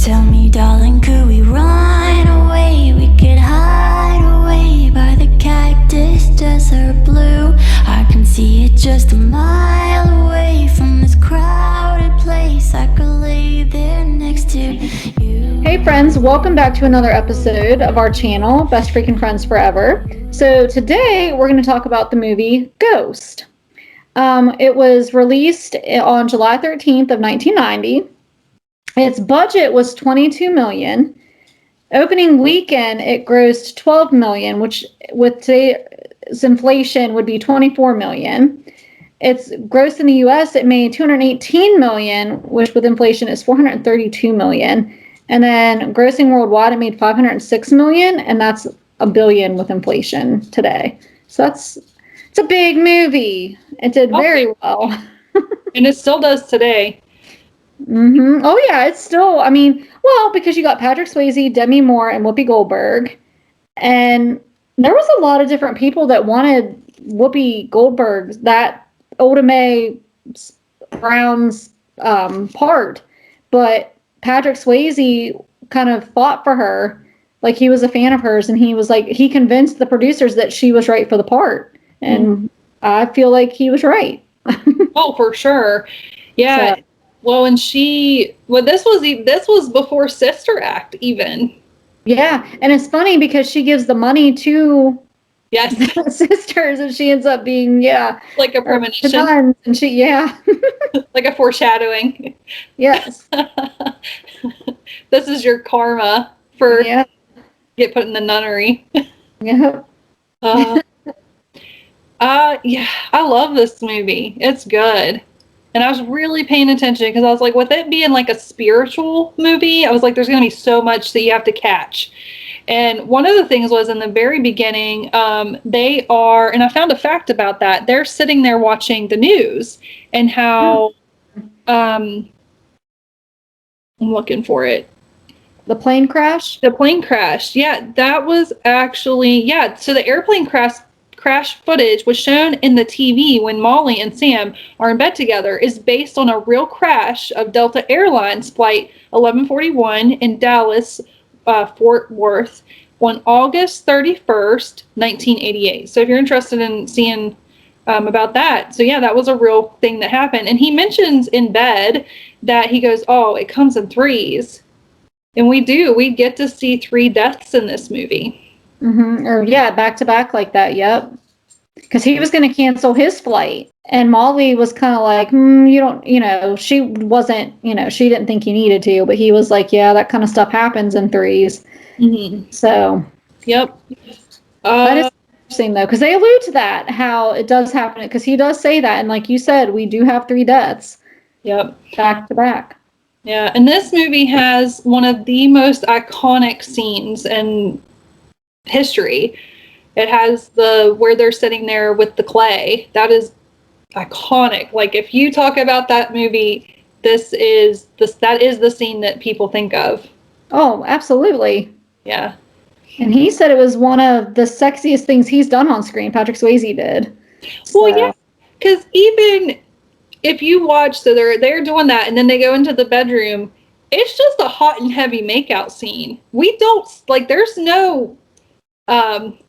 Tell me, darling, could we run away? We could hide away by the cactus desert blue. I can see it just a mile away from this crowded place. I could lay there next to you. Hey friends, welcome back to another episode of our channel, Best Freaking Friends Forever. So today we're going to talk about the movie Ghost. It was released on July 13th of 1990. Its budget was $22 million. Opening weekend, it grossed $12 million, which with today's inflation would be $24 million. Its gross in the U.S., it made $218 million, which with inflation is $432 million. And then grossing worldwide, it made $506 million, and that's $1 billion with inflation today. So it's a big movie. It did very well. And it still does today. Mm-hmm. Oh, yeah, it's still, because you got Patrick Swayze, Demi Moore, and Whoopi Goldberg. And there was a lot of different people that wanted Whoopi Goldberg, that Oda Mae Brown's part. But Patrick Swayze kind of fought for her. Like, he was a fan of hers, and he was like, he convinced the producers that she was right for the part. And I feel like he was right. Oh, for sure. Yeah. So, well, and this was before Sister Act even. Yeah, and it's funny because she gives the money to the sisters, and she ends up being like a premonition, and she like a foreshadowing. Yes, this is your karma for get put in the nunnery. Yeah. I love this movie. It's good. And I was really paying attention because I was like, with it being like a spiritual movie, I was like, there's going to be so much that you have to catch. And one of the things was in the very beginning, they are, and I found a fact about that, they're sitting there watching the news and how, I'm looking for it. The plane crash? The plane crash. Yeah, that was actually, so the airplane crash footage was shown in the TV when Molly and Sam are in bed together is based on a real crash of Delta Airlines Flight 1141 in Dallas, Fort Worth on August 31st, 1988. So if you're interested in seeing about that. So yeah, that was a real thing that happened. And he mentions in bed that he goes, oh, it comes in threes. And we get to see 3 deaths in this movie. Mm-hmm. Or back to back like that. Yep. Because he was going to cancel his flight, and Molly was kind of like, she wasn't, she didn't think he needed to, but he was like, yeah, that kind of stuff happens in threes. Mm-hmm. So. Yep. That is interesting though, because they allude to that, how it does happen, because he does say that, and like you said, we do have 3 deaths. Yep. Back to back. Yeah, and this movie has one of the most iconic scenes in history. It has where they're sitting there with the clay. That is iconic. Like, if you talk about that movie, that is the scene that people think of. Oh, absolutely. Yeah. And he said it was one of the sexiest things he's done on screen. Patrick Swayze did. Well, yeah, because even if you watch, so they're doing that, and then they go into the bedroom. It's just a hot and heavy makeout scene. We don't there's no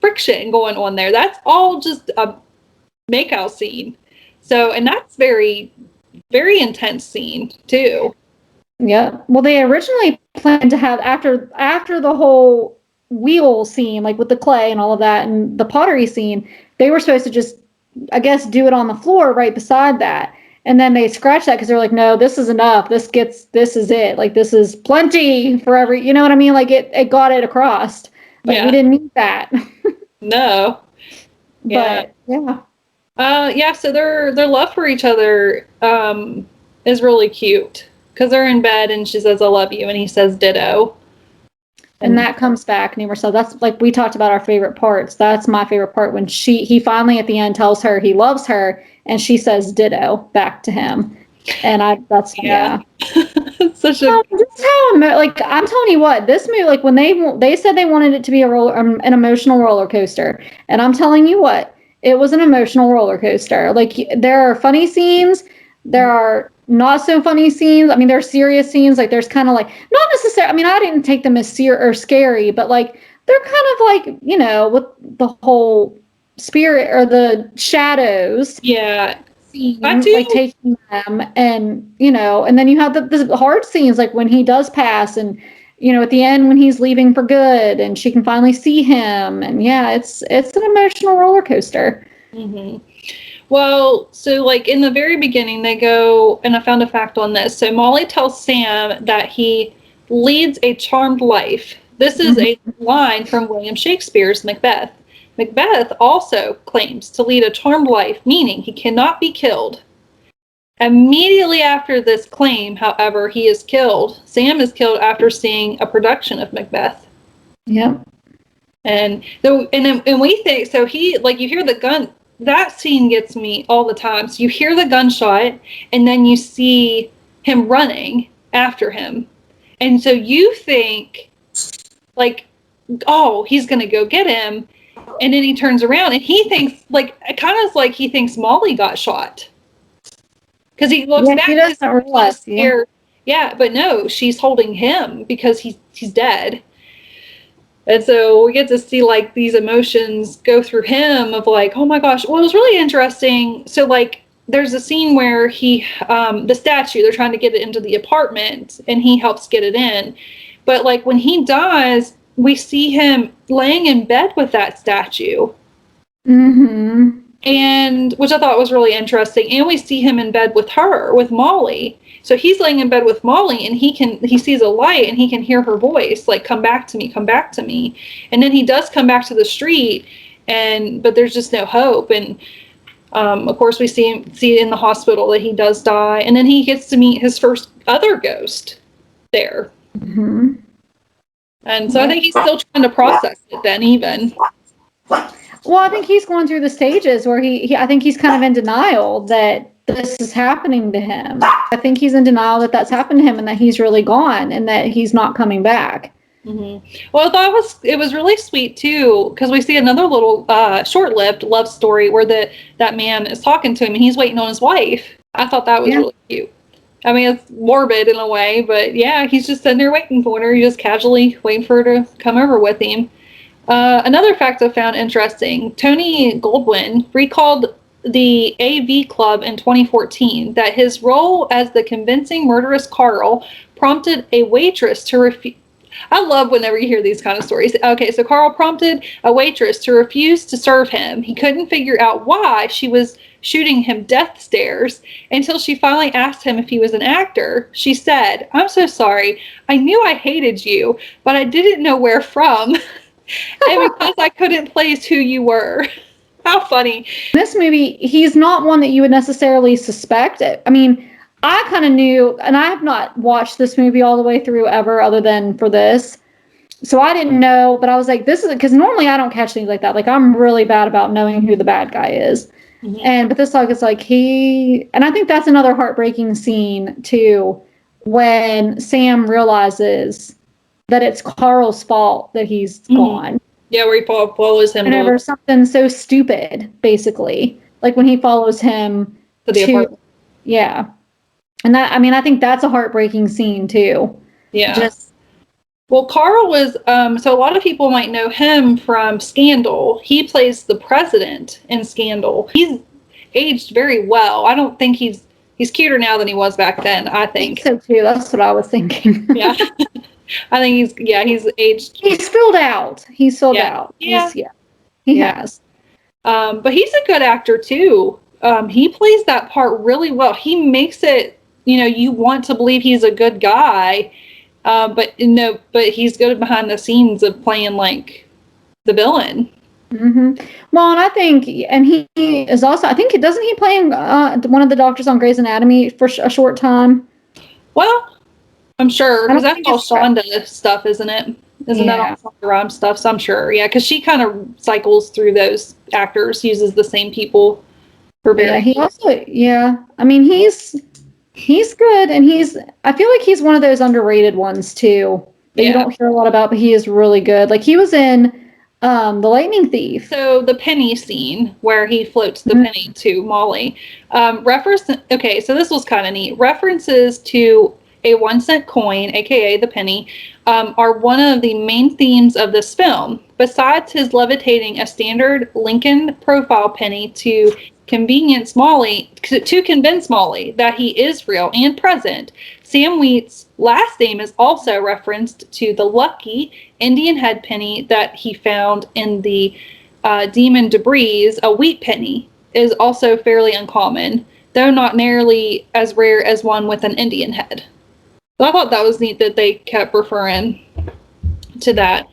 friction going on there. That's all just a makeout scene. So, and that's very, very intense scene too. Yeah. Well, they originally planned to have after the whole wheel scene, like with the clay and all of that, and the pottery scene, they were supposed to just, I guess, do it on the floor right beside that. And then they scratched that because they're like, no, this is enough. This is it. Like, this is plenty for every, you know what I mean? Like, it got it across. Like, we didn't need that. No. Yeah. But, yeah. So their love for each other is really cute because they're in bed and she says, I love you. And he says, ditto. And that comes back numerous times. That's like, we talked about our favorite parts. That's my favorite part when he finally at the end tells her he loves her and she says ditto back to him. And that's such a I'm telling you what, this movie, like when they said they wanted it to be an emotional roller coaster, and I'm telling you what, it was an emotional roller coaster. Like, there are funny scenes, there are not so funny scenes. I mean, there's serious scenes. Like there's kind of like not necessarily. I mean, I didn't take them as or scary, but like they're kind of like with the whole spirit or the shadows. Yeah. Scene, I do. like taking them, and and then you have the hard scenes, like when he does pass, and at the end when he's leaving for good, and she can finally see him, and yeah, it's an emotional roller coaster. Mm-hmm. Well, so like in the very beginning, they go, and I found a fact on this. So Molly tells Sam that he leads a charmed life. This is a line from William Shakespeare's Macbeth. Macbeth also claims to lead a charmed life, meaning he cannot be killed. Immediately after this claim, however, he is killed. Sam is killed after seeing a production of Macbeth. Yep. And we think, so he, like, you hear the gun, that scene gets me all the time. So you hear the gunshot, and then you see him running after him. And so you think, like, oh, he's going to go get him. And then he turns around, and he thinks, like, it kind of like he thinks Molly got shot. Because he looks back. He doesn't realize. Yeah, but no, she's holding him because he's dead. And so we get to see like these emotions go through him of like, oh my gosh. Well, it was really interesting. So like there's a scene where the statue, they're trying to get it into the apartment, and he helps get it in. But like when he dies, we see him laying in bed with that statue. Mm-hmm. And which I thought was really interesting. And we see him in bed with her, with Molly. So he's laying in bed with Molly, and he sees a light, and he can hear her voice, like, come back to me, come back to me. And then he does come back to the street, but there's just no hope. And of course we see in the hospital that he does die. And then he gets to meet his first other ghost there. Mm-hmm. And so I think he's still trying to process it then even. Well, I think he's going through the stages where I think he's kind of in denial that this is happening to him. I think he's in denial that that's happened to him, and that he's really gone, and that he's not coming back. Mm-hmm. Well, I thought it was really sweet too, because we see another little short-lived love story where that man is talking to him, and he's waiting on his wife. I thought that was really cute. I mean, it's morbid in a way, but yeah, he's just sitting there waiting for her. He's just casually waiting for her to come over with him. Another fact I found interesting, Tony Goldwyn recalled the AV Club in 2014 that his role as the convincing murderous Carl prompted a waitress to refuse. I love whenever you hear these kind of stories. Okay, so Carl prompted a waitress to refuse to serve him. He couldn't figure out why she was shooting him death stares until she finally asked him if he was an actor. She said, "I'm so sorry. I knew I hated you, but I didn't know where from." And because I couldn't place who you were. How funny. This movie, he's not one that you would necessarily suspect. I mean, I kind of knew, and I have not watched this movie all the way through ever other than for this. So I didn't know, but I was like, this is, because normally I don't catch things like that. Like, I'm really bad about knowing who the bad guy is. Mm-hmm. But this, like, it's like and I think that's another heartbreaking scene too, when Sam realizes that it's Carl's fault that he's gone. Yeah, where he follows him. And over something so stupid, basically. Like when he follows him to the apartment. Yeah. And that, I mean, I think that's a heartbreaking scene too. Yeah. Well, Carl was, so a lot of people might know him from Scandal. He plays the president in Scandal. He's aged very well. I don't think he's cuter now than he was back then, I think. So too. That's what I was thinking. Yeah. I think he's aged. He's filled out. He's filled out. Yeah. He has. But he's a good actor too. He plays that part really well. He makes it, you want to believe he's a good guy. But he's good behind the scenes of playing like the villain. Mm-hmm. Well, and I think, and he is also, I think, doesn't he play one of the doctors on Grey's Anatomy for a short time? Well, I'm sure, because that's all Shonda stuff, isn't it? Isn't that all Shonda Rhimes stuff? So I'm sure, because she kind of cycles through those actors, uses the same people for various. He also, I mean, he's good, and I feel like he's one of those underrated ones too that you don't hear a lot about, but he is really good. Like he was in The lightning thief. So the penny scene where he floats the penny to Molly. Okay, so this was kind of neat. References to a 1-cent coin, aka the penny, are one of the main themes of this film. Besides his levitating a standard Lincoln profile penny to convince Molly that he is real and present, Sam Wheat's last name is also referenced to the lucky Indian head penny that he found in the demon debris. A wheat penny is also fairly uncommon, though not nearly as rare as one with an Indian head. So I thought that was neat that they kept referring to that.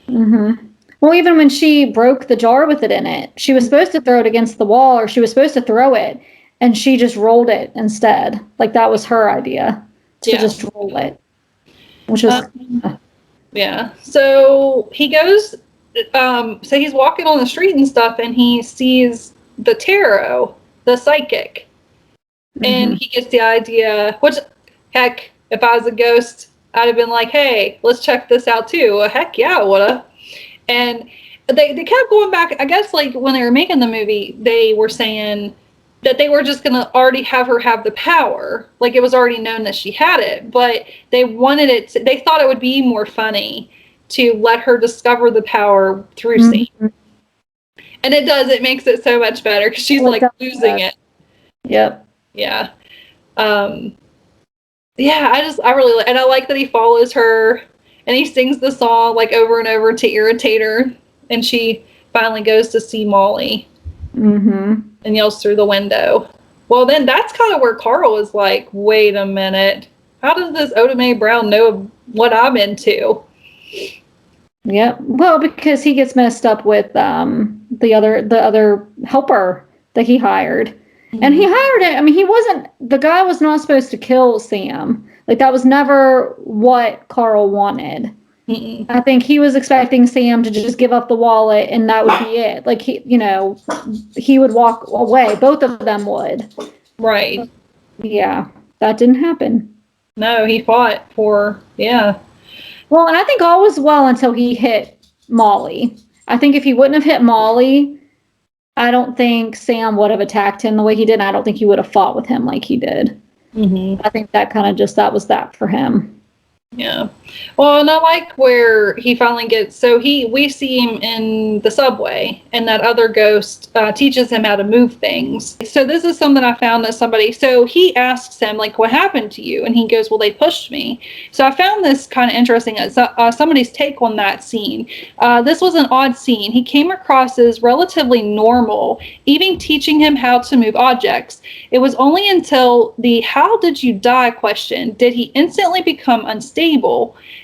Mm-hmm. Well, even when she broke the jar with it in it, she was supposed to throw it against the wall, or she was supposed to throw it, and she just rolled it instead. Like, that was her idea, to just roll it. Which was... yeah. So he goes... so he's walking on the street and stuff, and he sees the tarot, the psychic. And he gets the idea... Which, heck, if I was a ghost, I'd have been like, hey, let's check this out too. Well, heck yeah, I woulda. And they kept going back. I guess, like, when they were making the movie, they were saying that they were just going to already have her have the power. Like, it was already known that she had it. But they wanted it to, they thought it would be more funny to let her discover the power through Sam. And it does. It makes it so much better because she's, like, losing it. Yep. Yeah. Yeah, I really like, and I like that he follows her and he sings the song like over and over to irritate her, and she finally goes to see Molly and yells through the window. Well, then that's kind of where Carl is like, wait a minute, how does this Oda Mae Brown know what I'm into? Yep. Well, because he gets messed up with the other helper that he hired. And he hired it. I mean, the guy was not supposed to kill Sam. Like, that was never what Carl wanted. I think he was expecting Sam to just give up the wallet and that would be it. Like, he would walk away. Both of them would. Right. Yeah. That didn't happen. No, he fought for, yeah. Well, and I think all was well until he hit Molly. I think if he wouldn't have hit Molly, I don't think Sam would have attacked him the way he did. And I don't think he would have fought with him like he did. I think that kind of just, that was that for him. Yeah. Well, and I like where he finally gets, so we see him in the subway, and that other ghost teaches him how to move things. So this is something I found that so he asks him, like, what happened to you? And he goes, well, they pushed me. So I found this kind of interesting, somebody's take on that scene. This was an odd scene. He came across as relatively normal, even teaching him how to move objects. It was only until the how did you die question did he instantly become unstable.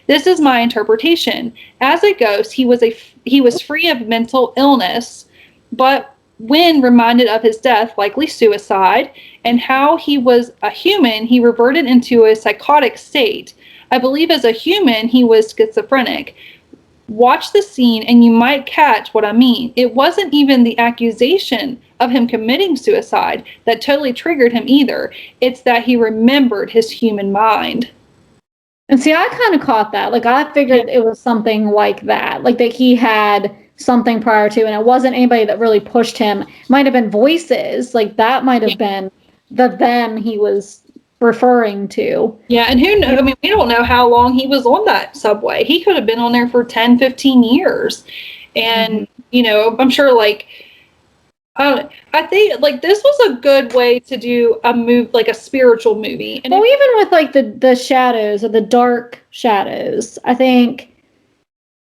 This is my interpretation. As a ghost, he was free of mental illness, but when reminded of his death, likely suicide, and how he was a human, he reverted into a psychotic state. I believe as a human, he was schizophrenic. Watch the scene and you might catch what I mean. It wasn't even the accusation of him committing suicide that totally triggered him either. It's that he remembered his human mind. And see, I kind of caught that. Like, I figured it was something like that. Like, that he had something prior to, and it wasn't anybody that really pushed him. It might have been voices. Like, that might have been the them he was referring to. Yeah, and who knows? I mean, we don't know how long he was on that subway. He could have been on there for 10, 15 years. And, I'm sure, like, I think, like, this was a good way to do a like a spiritual movie. And even with, like, the shadows or the dark shadows, I think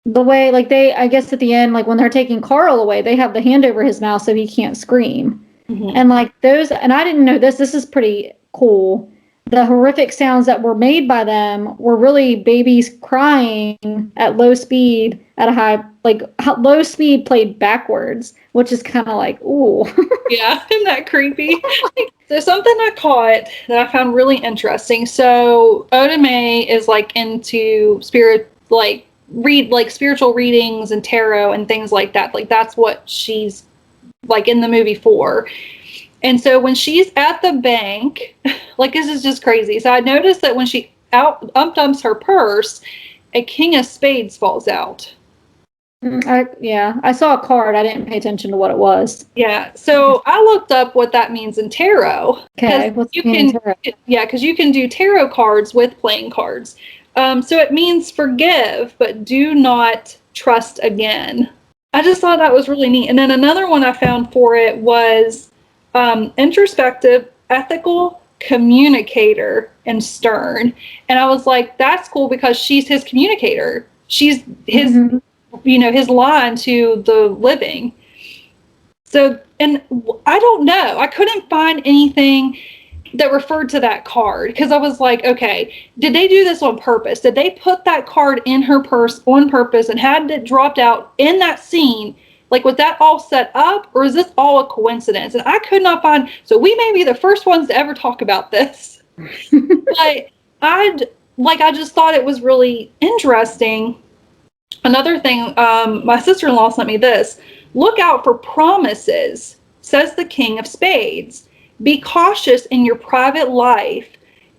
the way, like, I guess at the end, like, when they're taking Carl away, they have the hand over his mouth so he can't scream. And, like, those, and I didn't know this is pretty cool. The horrific sounds that were made by them were really babies crying at low speed at a high, like, low speed played backwards, which is kind of like, ooh. Yeah, isn't that creepy? There's something I caught that I found really interesting. So Oda Mae is, like, into spirit, like, spiritual readings and tarot and things like that. Like, that's what she's, like, in the movie for. And so when she's at the bank, like, this is just crazy. So I noticed that when she dumps her purse, a king of spades falls out. I saw a card. I didn't pay attention to what it was. Yeah. So I looked up what that means in tarot. Okay. What's You it mean in can, tarot? yeah, because you can do tarot cards with playing cards. So it means forgive, but do not trust again. I just thought that was really neat. And then another one I found for it was introspective, ethical, communicator, and stern. And I was like, that's cool because she's his communicator. She's his, his line to the living. So, and I don't know. I couldn't find anything that referred to that card because I was like, okay, did they do this on purpose? Did they put that card in her purse on purpose and had it dropped out in that scene? Like, was that all set up, or is this all a coincidence? And I could not find. So we may be the first ones to ever talk about this. But I just thought it was really interesting. Another thing, my sister-in-law sent me this. Look out for promises, says the King of Spades. Be cautious in your private life.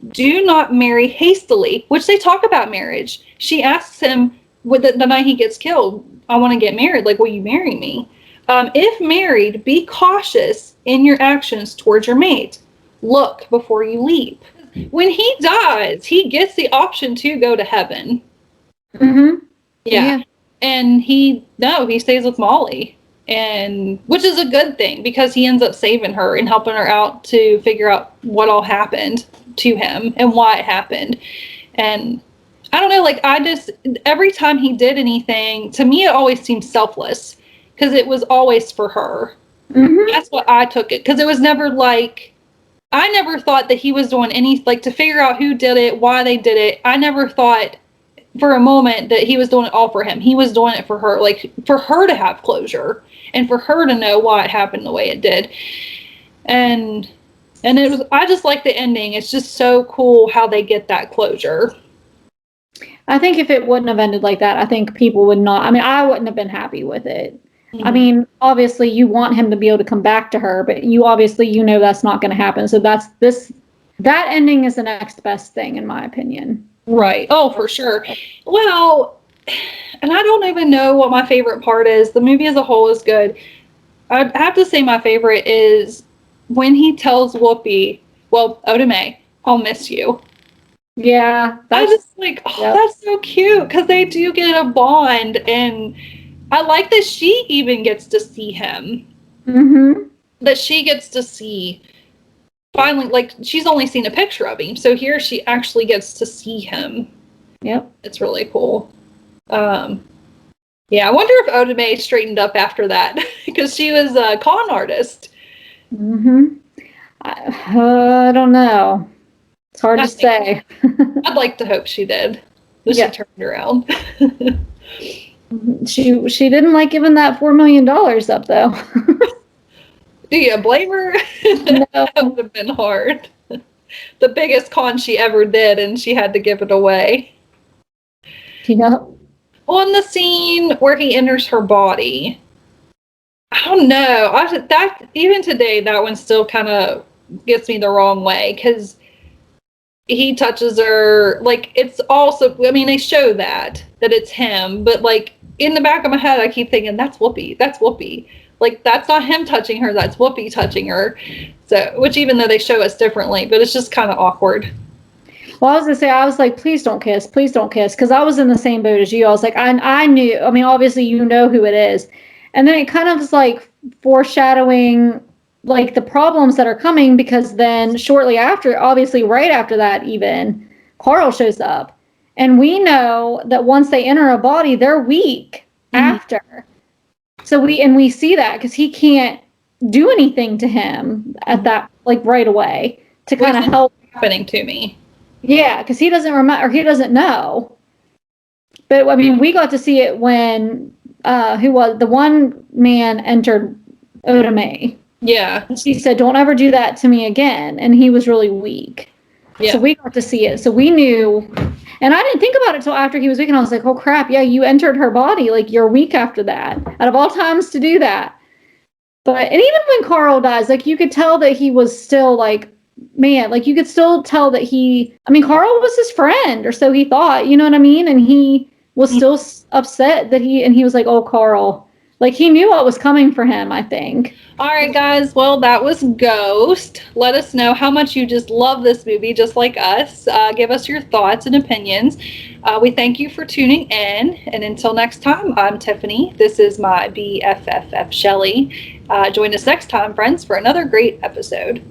Do not marry hastily, which they talk about marriage. She asks him the night he gets killed, I want to get married. Like, will you marry me? If married, be cautious in your actions towards your mate. Look before you leap. When he dies, he gets the option to go to heaven. Mm-hmm. Yeah. And he stays with Molly. And which is a good thing because he ends up saving her and helping her out to figure out what all happened to him and why it happened. And I don't know, like every time he did anything, to me it always seemed selfless because it was always for her. Mm-hmm. That's what I took it, because it was never like, I never thought that he was doing to figure out who did it, why they did it. I never thought for a moment that he was doing it all for him. He was doing it for her, like for her to have closure and for her to know why it happened the way it did. And it was, I just like the ending. It's just so cool how they get that closure. I think if it wouldn't have ended like that, I think people would not, I wouldn't have been happy with it. Mm-hmm. Obviously you want him to be able to come back to her, but that's not going to happen. So that ending is the next best thing in my opinion. Right. Oh, for sure. Well, and I don't even know what my favorite part is. The movie as a whole is good. I have to say my favorite is when he tells Whoopi, Odame, I'll miss you. Yeah. I just that's so cute because they do get a bond, and I like that she even gets to see him. Mm-hmm. That she gets to see. Finally, like, she's only seen a picture of him, so here she actually gets to see him. Yep. It's really cool. Yeah, I wonder if Odame straightened up after that, because she was a con artist. Mm-hmm. I don't know. It's hard to say. I'd like to hope she did. But she turned around. She didn't like giving that $4 million up, though. Do you blame her? No. That would have been hard. The biggest con she ever did, and she had to give it away. Yep. On the scene where he enters her body, I don't know. Even today, that one still kind of gets me the wrong way, because he touches her. Like, it's also, they show that it's him, but like in the back of my head, I keep thinking that's Whoopi. That's Whoopi. Like, that's not him touching her, that's Whoopi touching her. So, which even though they show us differently, but it's just kind of awkward. Well, I was going to say, I was like, please don't kiss, because I was in the same boat as you. I was like, I knew, obviously you know who it is. And then it kind of was like foreshadowing like the problems that are coming, because then shortly after, obviously right after that even, Carl shows up. And we know that once they enter a body, they're weak after. So we see that because he can't do anything to him at that, like, right away to kind of help. Happening to me. Yeah, because he doesn't remember, or he doesn't know. But we got to see it when the one man entered Odame. Yeah. And she said, "Don't ever do that to me again." And he was really weak. Yeah. So we got to see it. So we knew. And I didn't think about it until after he was weak, and I was like, oh, crap, yeah, you entered her body. Like, you're weak after that. Out of all times to do that. And even when Carl dies, like, you could tell that he was still, like, man, like, you could still tell that Carl was his friend, or so he thought, you know what I mean? And he was still upset that he was like, oh, Carl. Like, he knew what was coming for him, I think. All right, guys. Well, that was Ghost. Let us know how much you just love this movie, just like us. Give us your thoughts and opinions. We thank you for tuning in. And until next time, I'm Tiffany. This is my BFFF, Shelly. Join us next time, friends, for another great episode.